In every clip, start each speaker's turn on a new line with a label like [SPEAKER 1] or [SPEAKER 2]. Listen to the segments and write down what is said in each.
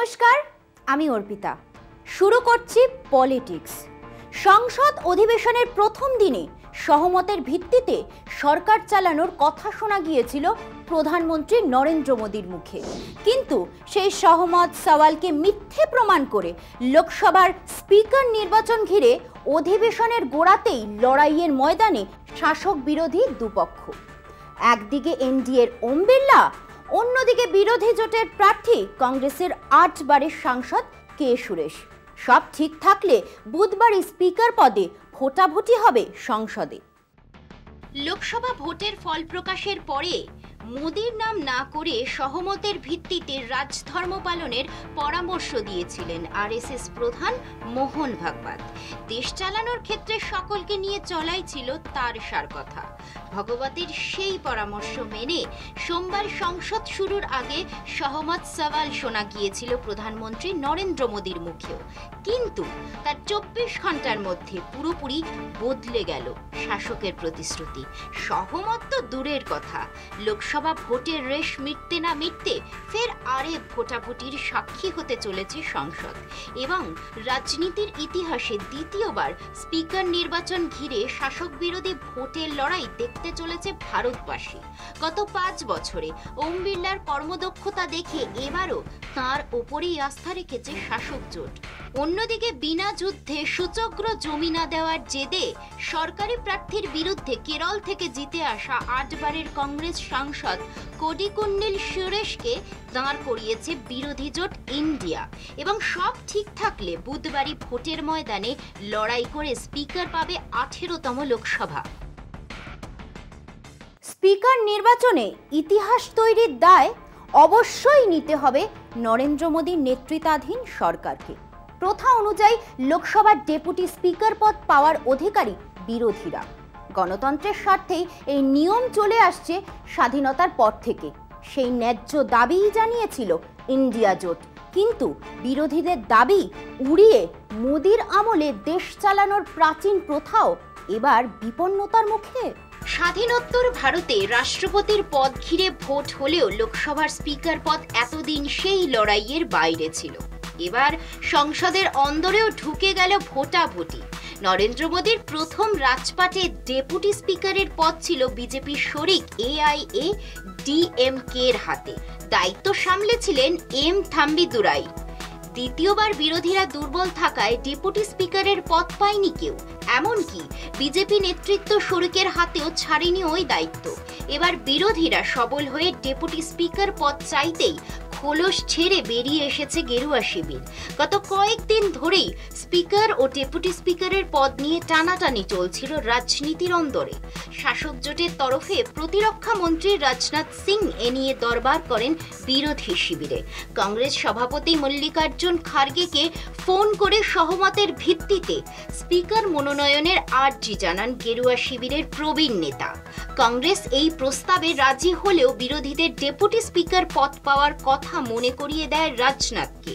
[SPEAKER 1] নমস্কার, আমি অর্পিতা। শুরু করছি পলিটিক্স। সংসদ অধিবেশনের প্রথম দিনে সহমতের ভিত্তিতে সরকার চালানোর কথা শোনা গিয়েছিল প্রধানমন্ত্রী নরেন্দ্র মোদীর মুখে, কিন্তু সেই সহমত সওয়ালকে মিথ্যে প্রমাণ করে লোকসভার স্পিকার নির্বাচন ঘিরে অধিবেশনের গোড়াতেই লড়াইয়ের ময়দানে শাসক বিরোধী দুপক্ষ। একদিকে এনডিএর ওম বিড়লা, অন্যদিকে বিরোধী জোটের প্রার্থী কংগ্রেসের 8 বারের সাংসদ কে সুরেশ। সব ঠিক থাকলে বুধবারই স্পিকার পদে ভোটাভুটি হবে সংসদে। লোকসভা ভোটের ফল প্রকাশের পরে মোদির নাম না করে সহমতের ভিত্তিতে রাজধর্ম পালনের পরামর্শ দিয়েছিলেন আরএসএস প্রধান মোহন ভাগবত। দেশ চালানোর ক্ষেত্রে সকলকে নিয়ে চলাই ছিল তার সার কথা। ভগবতের সেই পরামর্শ মেনে সোমবার সংসদ শুরুর আগে সহমত সওয়াল শোনা গিয়েছিল প্রধানমন্ত্রী নরেন্দ্র মোদীর মুখেও, কিন্তু তার 24 ঘন্টার মধ্যে পুরোপুরি বদলে গেল শাসকের প্রতিশ্রুতি। সহমত তো দূরের কথা, লোকসভা ভোটের রেশ মিটতে না মিটতে ফের আরেক ভোটাভুটির সাক্ষী হতে চলেছে সংসদ, এবং রাজনীতির ইতিহাসে দ্বিতীয়বার স্পিকার নির্বাচন ঘিরে শাসক বিরোধী ভোটের লড়াই দেখতে চলেছে ভারতবাসী। গত 5 বছরে ওম বিড়লার কর্মদক্ষতা দেখে এবারও তাঁর ওপরেই আস্থা রেখেছে শাসক জোট। অন্যদিকে বিনা যুদ্ধে সূচগ্র জমি না দেওয়ার জেদে সরকারি প্রার্থীর বিরুদ্ধে কেরল থেকে জিতে আসা 8 বারের কংগ্রেস সাংসদ কোডিকুন্নিল সুরেশকে দাঁড় করিয়েছে বিরোধী জোট ইন্ডিয়া, এবং সব ঠিক থাকলে বুধবারই ভোটের ময়দানে লড়াই করে স্পিকার পাবে 18তম লোকসভা। স্পিকার নির্বাচনে ইতিহাস তৈরির দায় অবশ্যই নিতে হবে নরেন্দ্র মোদীর নেতৃত্বাধীন সরকারকে। প্রথা অনুযায়ী লোকসভার ডেপুটি স্পিকার পদ পাওয়ার অধিকারী বিরোধীরা। গণতন্ত্রের স্বার্থেই এই নিয়ম চলে আসছে স্বাধীনতার পর থেকে। সেই ন্যায্য দাবিই জানিয়েছিল ইন্ডিয়া জোট, কিন্তু বিরোধীদের দাবি উড়িয়ে মোদীর আমলে দেশ চালানোর প্রাচীন প্রথাও এবার বিপন্নতার মুখে। স্বাধীনোত্তর ভারতে রাষ্ট্রপতির পদ ঘিরে ভোট হলেও লোকসভার স্পিকার পদ এতদিন সেই লড়াইয়ের বাইরে ছিল। এবার সংসদের অন্দরেও ঢুকে গেল ভোটাভুটি। নরেন্দ্র মোদীর প্রথম রাজপাটে ডেপুটি স্পিকারের পদ ছিল বিজেপির শরিক AIADMK এর হাতে। দায়িত্ব সামলেছিলেন এম থাম্বিদুরাই। দ্বিতীয়বার বিরোধীরা দুর্বল থাকায় ডেপুটি স্পিকারের পদ পায়নি কেউ, এমনকি বিজেপি নেতৃত্ব শরিকের হাতেও ছাড়েনি ওই দায়িত্ব। এবার বিরোধীরা সবল হয়ে ডেপুটি স্পিকার পদ চাইতেই খোলস ছেড়ে বেরিয়ে এসেছে গেরুয়া শিবির। গত কয়েকদিন ধরেই স্পিকার ও ডেপুটি স্পিকারের পদ নিয়ে টানাটানি চলছিল রাজনীতির অন্দরে। শাসক জোটের তরফে প্রতিরক্ষা মন্ত্রী রাজনাথ সিং এ নিয়ে দরবার করেন বিরোধী শিবিরে। কংগ্রেস সভাপতি মল্লিকার্জুন খার্গেকে ফোন করে সহমতের ভিত্তিতে স্পিকার মনোনয়নের আর্জি জানান গেরুয়া শিবিরের প্রবীণ নেতা। কংগ্রেস এই প্রস্তাবে রাজি হলেও বিরোধীদের ডেপুটি স্পিকার পদ পাওয়ার কথা মনে করিয়ে দেয় রাজনাথকে।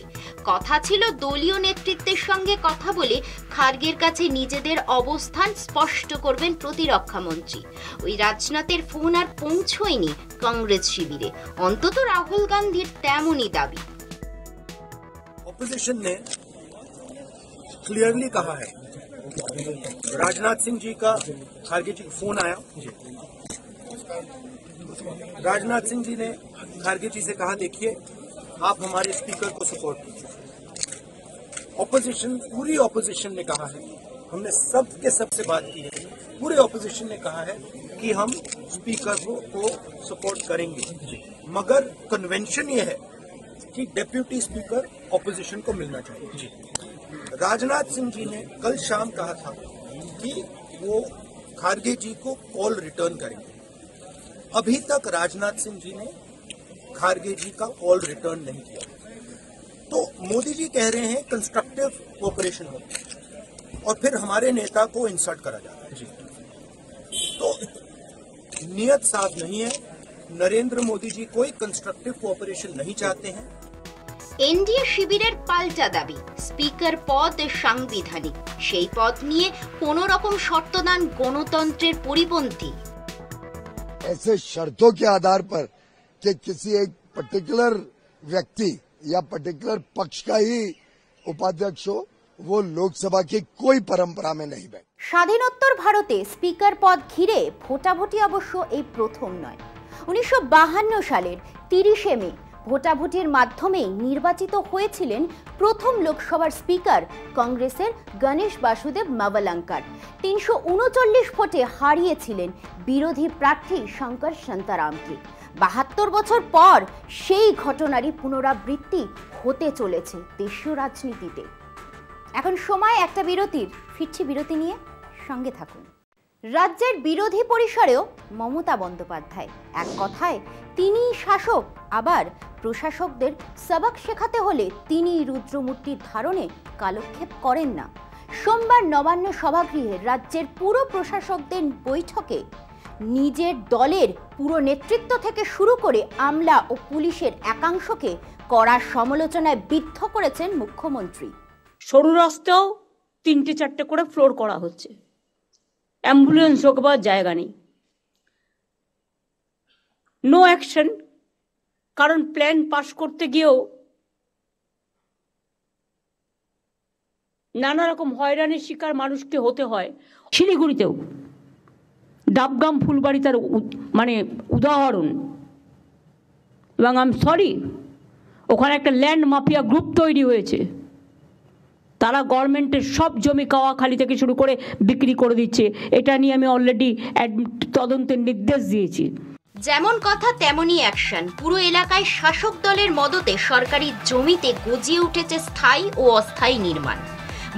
[SPEAKER 1] কথা ছিল দলীয় নেতৃত্বের সঙ্গে কথা বলে খার্গের কাছে নিজেদের অবস্থান স্পষ্ট করবেন প্রতিরক্ষা মন্ত্রী। ওই রাজনাথের ফোন আর পৌঁছয়নি কংগ্রেস শিবিরে, অন্তত রাহুল গান্ধীর তেমনই দাবি।
[SPEAKER 2] ऑपोजिशन ने क्लियरली कहा है, राजनाथ सिंह जी का खारगे जी को फोन आया। राजनाथ सिंह जी ने खारगे जी से कहा, देखिए आप हमारे स्पीकर को सपोर्ट कीजिए। ऑपोजिशन, पूरी ऑपोजिशन ने कहा है, हमने सबके सबसे बात की है, पूरे ऑपोजिशन ने कहा है कि हम स्पीकर को सपोर्ट करेंगे, मगर कन्वेंशन ये है कि डेप्यूटी स्पीकर ऑपोजिशन को मिलना चाहिए। राजनाथ सिंह जी ने कल शाम कहा था कि वो खारगे जी को कॉल रिटर्न करेंगे। अभी तक राजनाथ सिंह जी ने खारगे जी का कॉल रिटर्न नहीं किया। तो मोदी जी कह रहे हैं कंस्ट्रक्टिव कोऑपरेशन हो, और फिर हमारे नेता को इंसल्ट करा जा रहा है। तो नियत साफ नहीं है। नरेंद्र मोदी जी कोई कंस्ट्रक्टिव कोऑपरेशन नहीं चाहते हैं।
[SPEAKER 1] एनडीए शिबिरेर पाल्टा दाबी स्पीकर पद साংবিধানিক, সেই পদ নিয়ে কোনো রকম শর্তদান গণতন্ত্রের পরিপন্থী।
[SPEAKER 3] ऐसे शर्तों के आधार पर कि किसी एक पर्टिकुलर व्यक्ति या पर्टिकुलर पक्ष का ही उपाध्यक्ष हो, वो लोकसभा की कोई परंपरा में नहीं बैठे।
[SPEAKER 1] স্বাধীনোত্তর ভারতে স্পিকার পদ ঘিরে ভোটাভুটি অবশ্য এই প্রথম নয়। 1952 সালের 30শে মে ভোটাভুটির মাধ্যমেই নির্বাচিত হয়েছিলেন প্রথম লোকসভার স্পিকার কংগ্রেসের গণেশ বাসুদেব মাভালাঙ্কার। 339 ভোটে হারিয়েছিলেন বিরোধী প্রার্থী শঙ্কর শান্তারামকে। 72 বছর পর সেই ঘটনারই পুনরাবৃত্তি হতে চলেছে দেশীয় রাজনীতিতে। এখন সময় একটা বিরতির, ফিরছি বিরতি নিয়ে, সঙ্গে থাকুন। রাজ্যের বিরোধী পরিসরেও মমতা বন্দ্যোপাধ্যায়, এক কথায় তিনি শাসক, আবার প্রশাসকদের সবক শেখাতে হলে তিনি রুদ্রমূর্তির ধারণে কালক্ষেপ করেন না। সোমবার নবান্ন সভাগৃহে রাজ্যের পুরো প্রশাসকদের বৈঠকে নিজের দলের পুরো নেতৃত্ব থেকে শুরু করে আমলা ও পুলিশের একাংশকে কড়া সমালোচনায় বিদ্ধ করেছেন মুখ্যমন্ত্রী।
[SPEAKER 4] সরু রাস্তাও 3-4টে করে ফ্লোর করা হচ্ছে, অ্যাম্বুলেন্স ঢোকবার জায়গা নেই, নো অ্যাকশন। কারণ প্ল্যান পাস করতে গিয়েও নানা রকম হয়রানির শিকার মানুষকে হতে হয়। শিলিগুড়িতেও ডাবগ্রাম ফুলবাড়ি তার উদাহরণ। এবং আই এম সরি, ওখানে একটা ল্যান্ড মাফিয়া গ্রুপ তৈরি হয়েছে, তারা গভর্নমেন্টের সব জমি কাওয়াখালি থেকে শুরু করে বিক্রি করে দিচ্ছে। এটা নিয়ে আমি অলরেডি তদন্তের নির্দেশ দিয়েছি।
[SPEAKER 1] যেমন কথা তেমনই অ্যাকশন। পুরো এলাকায় শাসক দলের মদতে সরকারি জমিতে গজিয়ে উঠেছে স্থায়ী ও অস্থায়ী নির্মাণ।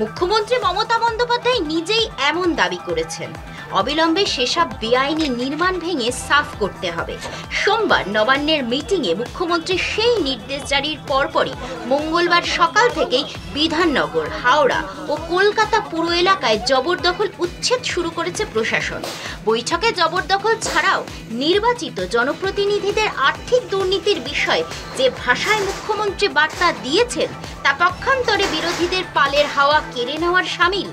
[SPEAKER 1] মুখ্যমন্ত্রী মমতা বন্দ্যোপাধ্যায় নিজেই এমন দাবি করেছেন। অবিলম্বে সেসব বেআইনি নির্মাণ ভেঙে সাফ করতে হবে। সোমবার নবান্নের মিটিংয়ে মুখ্যমন্ত্রী সেই নির্দেশ জারির পরপরই মঙ্গলবার সকাল থেকেই বিধাননগর, হাওড়া ও কলকাতা পুরো এলাকায় জবরদখল উচ্ছেদ শুরু করেছে প্রশাসন। বৈঠকে জবরদখল ছাড়াও নির্বাচিত জনপ্রতিনিধিদের আর্থিক দুর্নীতির বিষয়ে যে ভাষায় মুখ্যমন্ত্রী বার্তা দিয়েছেন তা পক্ষান্তরে বিরোধীদের পালের হাওয়া কেড়ে নেওয়ার শামিল।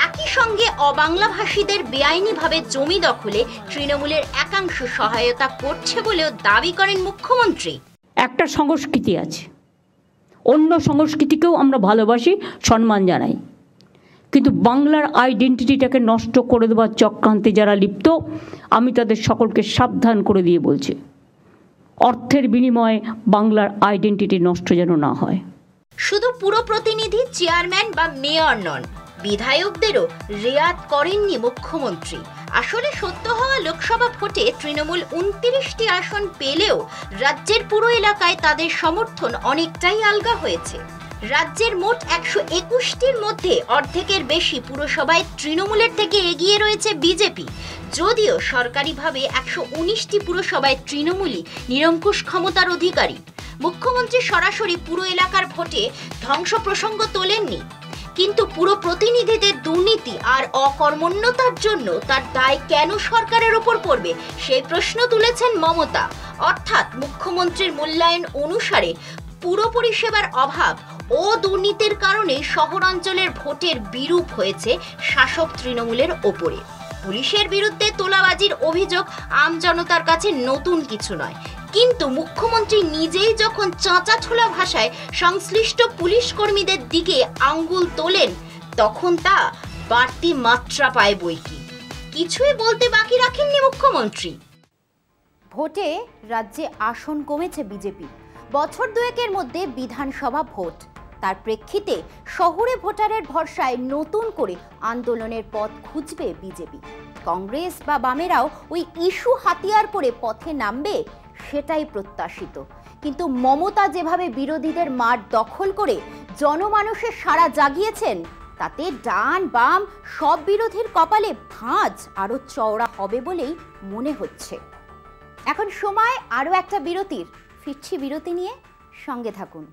[SPEAKER 1] একই সঙ্গে অবাংলাভাষীদের বেআইনিভাবে জমি দখলে তৃণমূলের একাংশ সহায়তা করছে বলেও দাবি করেন মুখ্যমন্ত্রী।
[SPEAKER 4] একটা সংস্কৃতি আছে, অন্য সংস্কৃতিকেও আমরা ভালোবাসি, সম্মান জানাই, কিন্তু বাংলার আইডেন্টিটিটাকে নষ্ট করে দেওয়ার চক্রান্তে যারা লিপ্ত, আমি তাদের সকলকে সাবধান করে দিয়ে বলছি, অর্থের বিনিময়ে বাংলার আইডেন্টিটি নষ্ট যেন না হয়।
[SPEAKER 1] শুধু পুরো প্রতিনিধি, চেয়ারম্যান বা মেয়র নন, বিধায়কদেরও রেয়াত করেননি মুখ্যমন্ত্রী। আসলে সত্য হওয়া লোকসভা ভোটে তৃণমূল 29টি আসন পেলেও রাজ্যের পুরো এলাকায় তাদের সমর্থন অনেকটাই আলগা হয়েছে। রাজ্যের মোট 121টির মধ্যে অর্ধেকের বেশি পুরসভায় তৃণমূলের থেকে এগিয়ে রয়েছে বিজেপি। যদিও সরকারিভাবে 119টি পুরসভায় তৃণমূলই নিরঙ্কুশ ক্ষমতার অধিকারী। মুখ্যমন্ত্রী সরাসরি পুরো এলাকার ভোটে ধ্বংস প্রসঙ্গ তোলেননি, কিন্তু পুরো প্রতিনিধিদের দুর্নীতি আর অকর্মণ্যতার জন্য তার দায় কেন সরকারের ওপর পড়বে সেই প্রশ্ন তুলেছেন মমতা। অর্থাৎ মুখ্যমন্ত্রীর মূল্যায়ন অনুসারে পুরো পরিষেবার অভাব ও দুর্নীতির কারণে শহরাঞ্চলের ভোটের বিরূপ হয়েছে শাসক তৃণমূলের ওপরে। পুলিশের বিরুদ্ধে তোলাবাজির অভিযোগ আম জনতার কাছে নতুন কিছু নয়, কিন্তু মুখ্যমন্ত্রী নিজেই যখন চাঁচা ছোলা ভাষায় সংশ্লিষ্ট পুলিশ কর্মীদের দিকে আঙ্গুল তোলেন, তখন তা বাড়তি মাত্রা পায় বইকি। কিছুই বলতে বাকি রাখেননি মুখ্যমন্ত্রী। ভোটে রাজ্যে আসন কমেছে বিজেপি। বছর দুয়েকের মধ্যে বিধানসভা ভোট, তার প্রেক্ষিতে শহুরে ভোটারের ভরসায় নতুন করে আন্দোলনের পথ খুঁজবে বিজেপি। কংগ্রেস বা বামেরাও ওই ইস্যু হাতিয়ার করে পথে নামবে, সেটাই প্রত্যাশিত। কিন্তু মমতা যেভাবে বিরোধীদের মাঠ দখল করে জনমানুষের সাড়া জাগিয়েছেন, তাতে ডান বাম সব বিরোধীর কপালে ভাঁজ আরো চওড়া হবে বলেই মনে হচ্ছে। এখন সময় আরো একটা বিরতির, ফিরছি বিরতি নিয়ে, সঙ্গে থাকুন।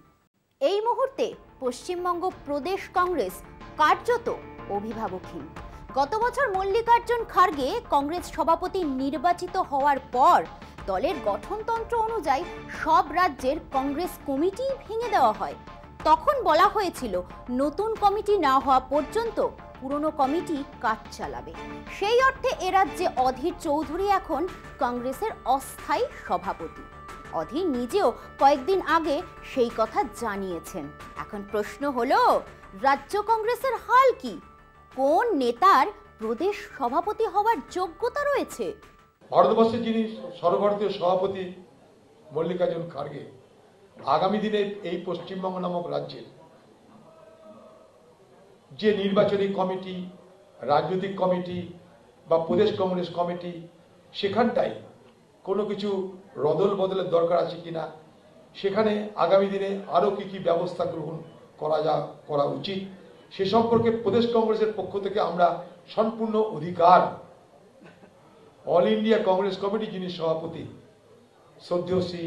[SPEAKER 1] এই মুহূর্তে পশ্চিমবঙ্গ প্রদেশ কংগ্রেস কার্যত অভিভাবকহীন। গত বছর মল্লিকার্জুন খার্গে কংগ্রেস সভাপতি নির্বাচিত হওয়ার পর দলের গঠনতন্ত্র অনুযায়ী সব রাজ্যের কংগ্রেস কমিটি ভেঙে দেওয়া হয়। তখন বলা হয়েছিল নতুন কমিটি না হওয়া পর্যন্ত পুরনো কমিটি কাজ চালাবে। সেই অর্থে এ রাজ্যে অধীর চৌধুরী এখন কংগ্রেসের অস্থায়ী সভাপতি। অধীর নিজেও কয়েকদিন আগে সেই কথা জানিয়েছেন। এখন প্রশ্ন হলো, রাজ্য কংগ্রেসের হাল কি? কোন নেতার প্রদেশ সভাপতি হওয়ার যোগ্যতা রয়েছে?
[SPEAKER 5] ভারতবর্ষের যিনি সর্বভারতীয় সভাপতি মল্লিকার্জুন খার্গে আগামী দিনে এই পশ্চিমবঙ্গ নামক রাজ্যের যে নির্বাচনী কমিটি, রাজনৈতিক কমিটি বা প্রদেশ কংগ্রেস কমিটি, সেখানটায় কোনো কিছু রদল বদলের দরকার আছে কিনা, সেখানে আগামী দিনে আরও কি ব্যবস্থা গ্রহণ করা উচিত, সে সম্পর্কে প্রদেশ কংগ্রেসের পক্ষ থেকে আমরা সম্পূর্ণ অধিকার অল ইন্ডিয়া কংগ্রেস কমিটি যিনি সভাপতি শ্রদ্ধেয় শ্রী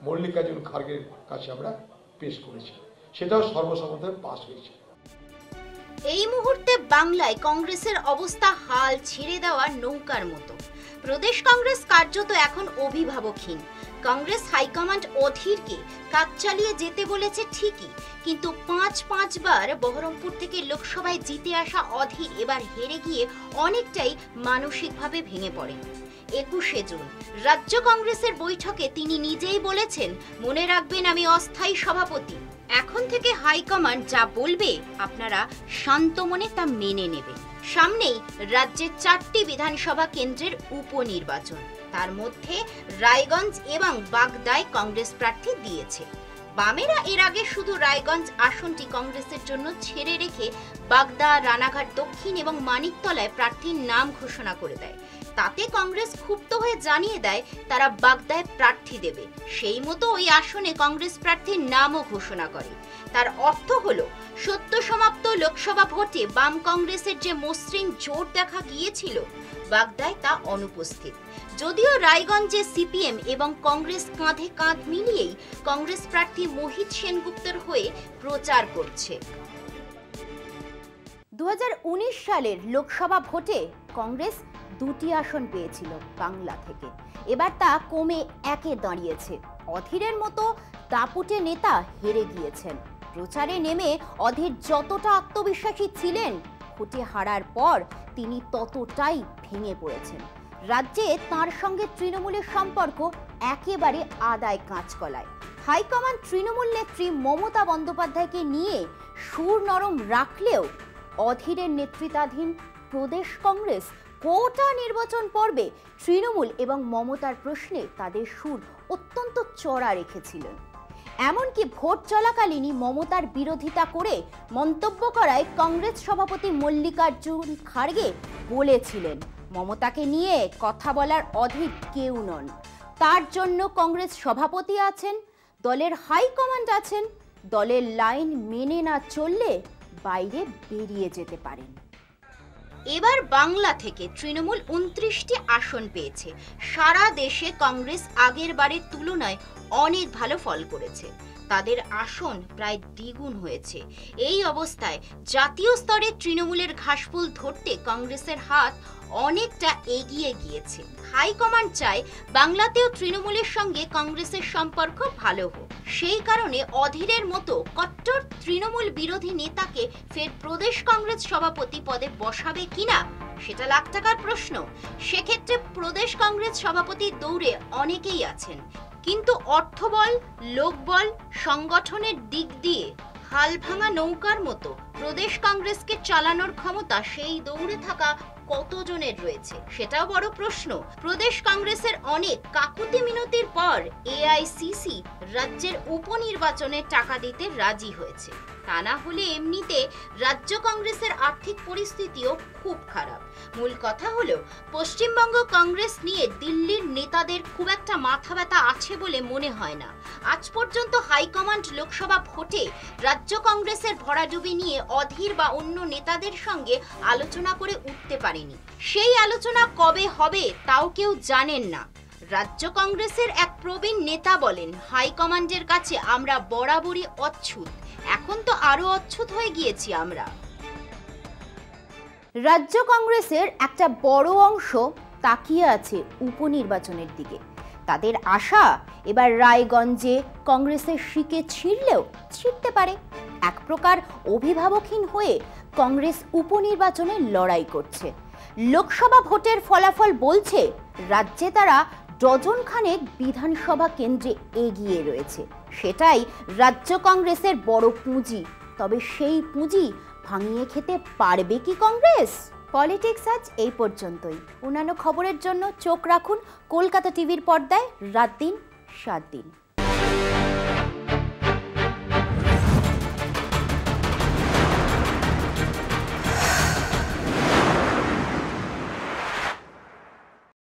[SPEAKER 5] মল্লিকার্জুন খার্গের কাছে আমরা পেশ করেছি, সেটাও সর্বসম্মতভাবে পাস হয়েছে।
[SPEAKER 1] এই মুহূর্তে বাংলায় কংগ্রেসের অবস্থা হাল ছেড়ে দেওয়া নৌকার মতো। প্রদেশ কংগ্রেস কার্যত এখন অভিভাবকহীন। কংগ্রেস হাইকমান্ড অধীরকে কাজ চালিয়ে যেতে বলেছে ঠিকই, কিন্তু পাঁচবার বহরমপুর থেকে লোকসভায় জিতে আসা অধীর এবার হেরে গিয়ে অনেকটাই মানসিকভাবে ভেঙে পড়েন। 21শে জুন রাজ্য কংগ্রেসের বৈঠকে তিনি নিজেই বলেছেন, মনে রাখবেন আমি অস্থায়ী সভাপতি, এখন থেকে হাইকমান্ড যা বলবে আপনারা শান্ত মনে তা মেনে নেবেন। সামনেই রাজ্যের 4টি বিধানসভা কেন্দ্রের উপনির্বাচন, তার মধ্যে রায়গঞ্জ এবং বাগদায় কংগ্রেস প্রার্থী দিয়েছে। বামেরা এর আগে শুধু রায়গঞ্জ আসনটি কংগ্রেসের জন্য ছেড়ে রেখে বাগদা, রানাঘাট দক্ষিণ এবং মানিকতলায় প্রার্থীর নাম ঘোষণা করে দেয়। তাতে কংগ্রেস ক্ষুব্ধ হয়ে জানিয়ে দেয় তারা বাগদায় প্রার্থী দেবে। সেই মতো ওই আসনে কংগ্রেস প্রার্থীর নামও ঘোষণা করে। তার অর্থ হলো, সদ্য সমাপ্ত লোকসভা ভোটে বাম কংগ্রেসের যে মসৃণ জোট দেখা গিয়েছিল, বাগদায় তা অনুপস্থিত। যদিও রায়গঞ্জে সিপিএম এবং কংগ্রেস কাঁধে কাঁধ মিলিয়েই কংগ্রেস প্রার্থী মোহিত সেনগুপ্তের হয়ে প্রচার করছে। 2019 সালের লোকসভা ভোটে কংগ্রেস 2টি আসন পেয়েছিল বাংলা থেকে, এবার তা কমে 1-এ দাঁড়িয়েছে। অধীরের মতো দাপুটে নেতা হেরে গিয়েছেন। প্রচারে নেমে অধীর যতটা আত্মবিশ্বাসী ছিলেন, ভোটে হারার পর তিনি ততটাই ভেঙে পড়েছেন। রাজ্যে তার সঙ্গে তৃণমূলের সম্পর্ক একেবারে আদায় কাঁচকলায়। হাইকমান্ড তৃণমূল নেত্রী মমতা বন্দ্যোপাধ্যায়কে নিয়ে সুর নরম রাখলেও অধীরের নেতৃত্বাধীন প্রদেশ কংগ্রেস গোটা নির্বাচন পর্বে তৃণমূল এবং মমতার প্রশ্নে তাদের সুর অত্যন্ত চড়া রেখেছিলেন। এমনকি ভোট চলাকালীনই মমতার বিরোধিতা করে মন্তব্য করায় কংগ্রেস সভাপতি মল্লিকার্জুন খার্গে বলেছিলেন, মমতাকে নিয়ে কথা বলার অধীর কেউ নন, তার জন্য কংগ্রেস সভাপতি আছেন, দলের হাইকমান্ড আছেন, দলের লাইন মেনে না চললে বাইরে বেরিয়ে যেতে পারেন। এবার বাংলা থেকে তৃণমূল 29টি আসন পেয়েছে। সারা দেশে কংগ্রেস আগের বারের তুলনায় অনেক ভালো ফল করেছে, তাদের আসন প্রায় দ্বিগুণ হয়েছে। এই অবস্থায় জাতীয় স্তরে তৃণমূলের ঘাসফুল ধরতে কংগ্রেসের হাত অনেকটা এগিয়ে গিয়েছে। হাইকমান্ড চায় বাংলাতেও তৃণমূলের সঙ্গে কংগ্রেসের সম্পর্ক ভালো হোক। সেই কারণে অধীরের মতো কট্টর তৃণমূল বিরোধী নেতাকে ফের প্রদেশ কংগ্রেস সভাপতি পদে বসাবে কিনা সেটা লাখ টাকার প্রশ্ন। সেক্ষেত্রে প্রদেশ কংগ্রেস সভাপতির দৌড়ে অনেকেই আছেন, কিন্তু অর্থবল, লোকবল, সংগঠনের দিক দিয়ে হাল ভাঙা নৌকার মতো প্রদেশ কংগ্রেসকে চালানোর ক্ষমতা সেই দৌড়ে থাকা কতজনের রয়েছে সেটাও বড় প্রশ্ন। প্রদেশ কংগ্রেসের অনেক কাকুতি মিনতির পর এআইসিসি রাজ্যের উপনির্বাচনে টাকা দিতে রাজি হয়েছে। তা না হলে এমনিতে রাজ্য কংগ্রেসের আর্থিক পরিস্থিতিও খুব খারাপ। মূল কথা হলো, পশ্চিমবঙ্গ কংগ্রেস নিয়ে দিল্লির নেতাদের খুব একটা মাথা ব্যথা আছে বলে মনে হয় না। আজ পর্যন্ত হাইকমান্ড লোকসভা ভোটে রাজ্য কংগ্রেসের ভরাডুবি নিয়ে অধীর বা অন্য নেতাদের সঙ্গে আলোচনা করে উঠতে পারেনি। সেই আলোচনা কবে হবে তাও কেউ জানেন না। রাজ্য কংগ্রেসের এক প্রবীণ নেতা বলেন, হাইকমান্ডের কাছে আমরা বরাবরই অচ্ছুত, এখন তো আরো অচ্ছুত হয়ে গিয়েছি আমরা। রাজ্য কংগ্রেসের একটা বড় অংশ তাকিয়ে আছে উপনির্বাচনের দিকে। তাদের আশা এবার রায়গঞ্জে কংগ্রেসের শিকে ছিঁড়লেও ছিঁড়তে পারে। এক প্রকার অভিভাবকহীন হয়ে কংগ্রেস উপনির্বাচনে লড়াই করছে। লোকসভা ভোটের ফলাফল বলছে রাজ্যে তারা ডজন খানেক বিধানসভা কেন্দ্রে এগিয়ে রয়েছে। সেটাই রাজ্য কংগ্রেসের বড় পুঁজি। তবে সেই পুঁজি ভাঙিয়ে খেতে পারবে কি কংগ্রেস? পলিটিক্স আজ এই পর্যন্তই। অন্যান্য খবরের জন্য চোখ রাখুন কলকাতা টিভির পর্দায় রাত দিন 7 দিন।